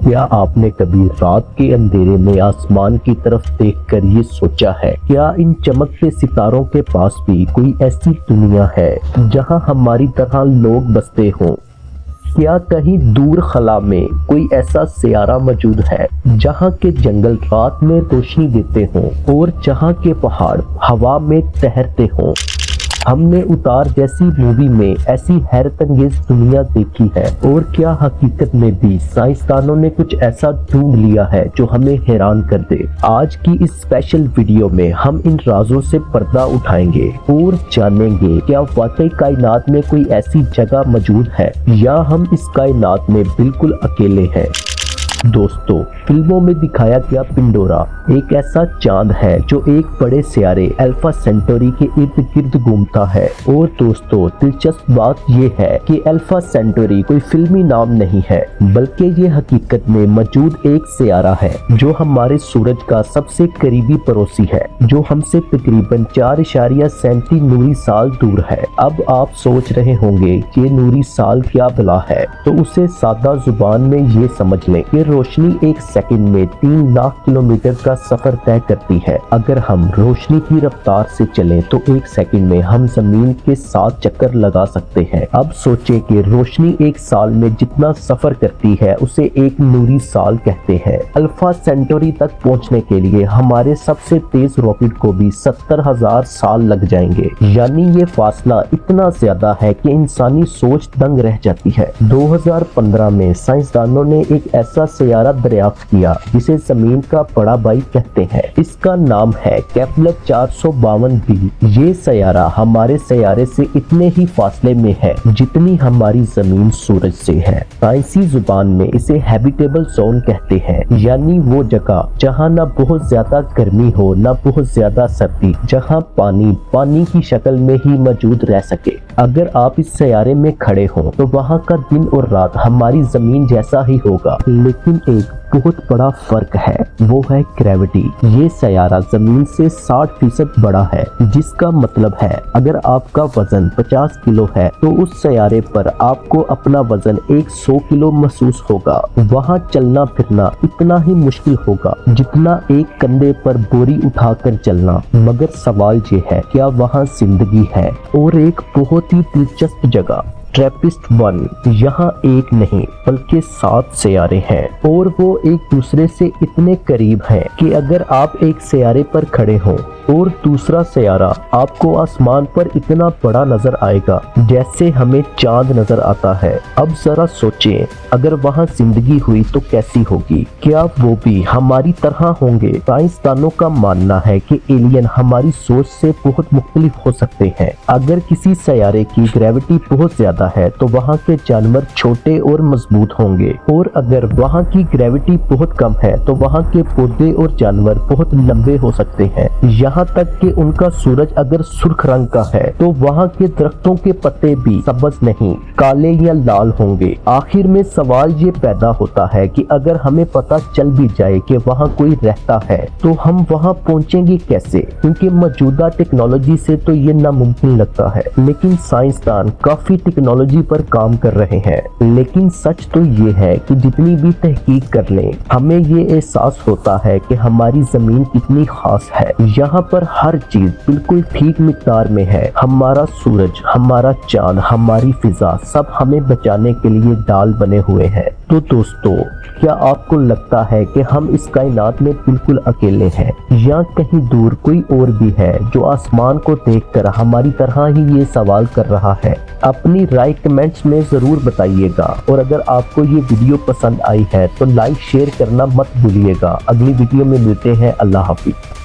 کیا آپ نے کبھی رات کے اندھیرے میں آسمان کی طرف دیکھ کر یہ سوچا ہے کیا ان چمکتے ستاروں کے پاس بھی کوئی ایسی دنیا ہے جہاں ہماری طرح لوگ بستے ہوں؟ کیا کہیں دور خلا میں کوئی ایسا سیارہ موجود ہے جہاں کے جنگل رات میں روشنی دیتے ہوں اور جہاں کے پہاڑ ہوا میں تہرتے ہوں؟ ہم نے اوتار جیسی مووی میں ایسی حیرت انگیز دنیا دیکھی ہے، اور کیا حقیقت میں بھی سائنسدانوں نے کچھ ایسا ڈھونڈ لیا ہے جو ہمیں حیران کر دے؟ آج کی اس اسپیشل ویڈیو میں ہم ان رازوں سے پردہ اٹھائیں گے اور جانیں گے کیا واقعی کائنات میں کوئی ایسی جگہ موجود ہے یا ہم اس کائنات میں بالکل اکیلے ہیں۔ دوستو، فلموں میں دکھایا گیا پنڈورا ایک ایسا چاند ہے جو ایک بڑے سیارے الفا سینٹوری کے ارد گرد گھومتا ہے، اور دوستو دلچسپ بات یہ ہے کہ الفا سینٹوری کوئی فلمی نام نہیں ہے، بلکہ یہ حقیقت میں موجود ایک سیارہ ہے جو ہمارے سورج کا سب سے قریبی پڑوسی ہے، جو ہم سے تقریباً 4.37 نوری سال دور ہے۔ اب آپ سوچ رہے ہوں گے یہ نوری سال کیا بلا ہے، تو اسے سادہ زبان میں یہ سمجھ لیں کہ روشنی ایک سیکنڈ میں 3 لاکھ کلومیٹر کا سفر طے کرتی ہے۔ اگر ہم روشنی کی رفتار سے چلیں تو ایک سیکنڈ میں ہم زمین کے 7 چکر لگا سکتے ہیں۔ اب سوچیں کہ روشنی ایک سال میں جتنا سفر کرتی ہے اسے ایک نوری سال کہتے ہیں۔ الفا سینٹوری تک پہنچنے کے لیے ہمارے سب سے تیز راکٹ کو بھی 70,000 سال لگ جائیں گے، یعنی یہ فاصلہ اتنا زیادہ ہے کہ انسانی سوچ دنگ رہ جاتی ہے۔ 2015 میں سائنسدانوں نے ایک ایسا سیارہ دریافت کیا جسے زمین کا بڑا بھائی کہتے ہیں۔ اس کا نام ہے کیپلر 452b۔ یہ سیارہ ہمارے سیارے سے اتنے ہی فاصلے میں ہے جتنی ہماری زمین سورج سے ہے۔ سائنسی زبان میں اسے ہیبیٹیبل زون کہتے ہیں، یعنی وہ جگہ جہاں نہ بہت زیادہ گرمی ہو نہ بہت زیادہ سردی، جہاں پانی کی شکل میں ہی موجود رہ سکے۔ اگر آپ اس سیارے میں کھڑے ہوں تو وہاں کا دن اور رات ہماری زمین جیسا ہی ہوگا، لیکن ایک بہت بڑا فرق ہے، وہ ہے گریوٹی۔ یہ سیارہ زمین سے 60% بڑا ہے، جس کا مطلب ہے اگر آپ کا وزن 50 کلو ہے تو اس سیارے پر آپ کو اپنا وزن 100 کلو محسوس ہوگا۔ وہاں چلنا پھرنا اتنا ہی مشکل ہوگا جتنا ایک کندھے پر بوری اٹھا کر چلنا۔ مگر سوال یہ ہے کیا وہاں زندگی ہے؟ اور ایک بہت ہی دلچسپ جگہ ٹریپسٹ 1، یہاں ایک نہیں بلکہ 7 سیارے ہیں، اور وہ ایک دوسرے سے اتنے قریب ہیں کہ اگر آپ ایک سیارے پر کھڑے ہوں اور دوسرا سیارہ آپ کو آسمان پر اتنا بڑا نظر آئے گا جیسے ہمیں چاند نظر آتا ہے۔ اب ذرا سوچیں اگر وہاں زندگی ہوئی تو کیسی ہوگی؟ کیا وہ بھی ہماری طرح ہوں گے؟ سائنسدانوں کا ماننا ہے کہ ایلین ہماری سوچ سے بہت مختلف ہو سکتے ہیں۔ اگر کسی سیارے کی گریوٹی بہت زیادہ ہے تو وہاں کے جانور چھوٹے اور مضبوط ہوں گے، اور اگر وہاں کی گریوٹی بہت کم ہے تو وہاں کے پودے اور جانور بہت لمبے ہو سکتے ہیں، یہاں تک کہ ان کا سورج اگر سرخ رنگ کا ہے تو وہاں کے درختوں کے پتے بھی سبز نہیں، کالے یا لال ہوں گے۔ آخر میں سوال یہ پیدا ہوتا ہے کہ اگر ہمیں پتہ چل بھی جائے کہ وہاں کوئی رہتا ہے تو ہم وہاں پہنچیں گے کیسے؟ کیونکہ موجودہ ٹیکنالوجی سے تو یہ ناممکن لگتا ہے، لیکن سائنسدان کافی ٹیکنالوجی پر کام کر رہے ہیں۔ لیکن سچ تو یہ ہے کہ جتنی بھی تحقیق کر لیں ہمیں یہ احساس ہوتا ہے کہ ہماری زمین کتنی خاص ہے۔ یہاں پر ہر چیز بالکل ٹھیک مقدار میں ہے، ہمارا سورج، ہمارا چاند، ہماری فضا، سب ہمیں بچانے کے لیے ڈال بنے ہوئے ہیں۔ تو دوستو، کیا آپ کو لگتا ہے کہ ہم اس کائنات میں بالکل اکیلے ہیں، یا کہیں دور کوئی اور بھی ہے جو آسمان کو دیکھ کر ہماری طرح ہی یہ سوال کر رہا ہے؟ اپنی رائے کمنٹس میں ضرور بتائیے گا، اور اگر آپ کو یہ ویڈیو پسند آئی ہے تو لائک شیئر کرنا مت بھولیے گا۔ اگلی ویڈیو میں ملتے ہیں، اللہ حافظ۔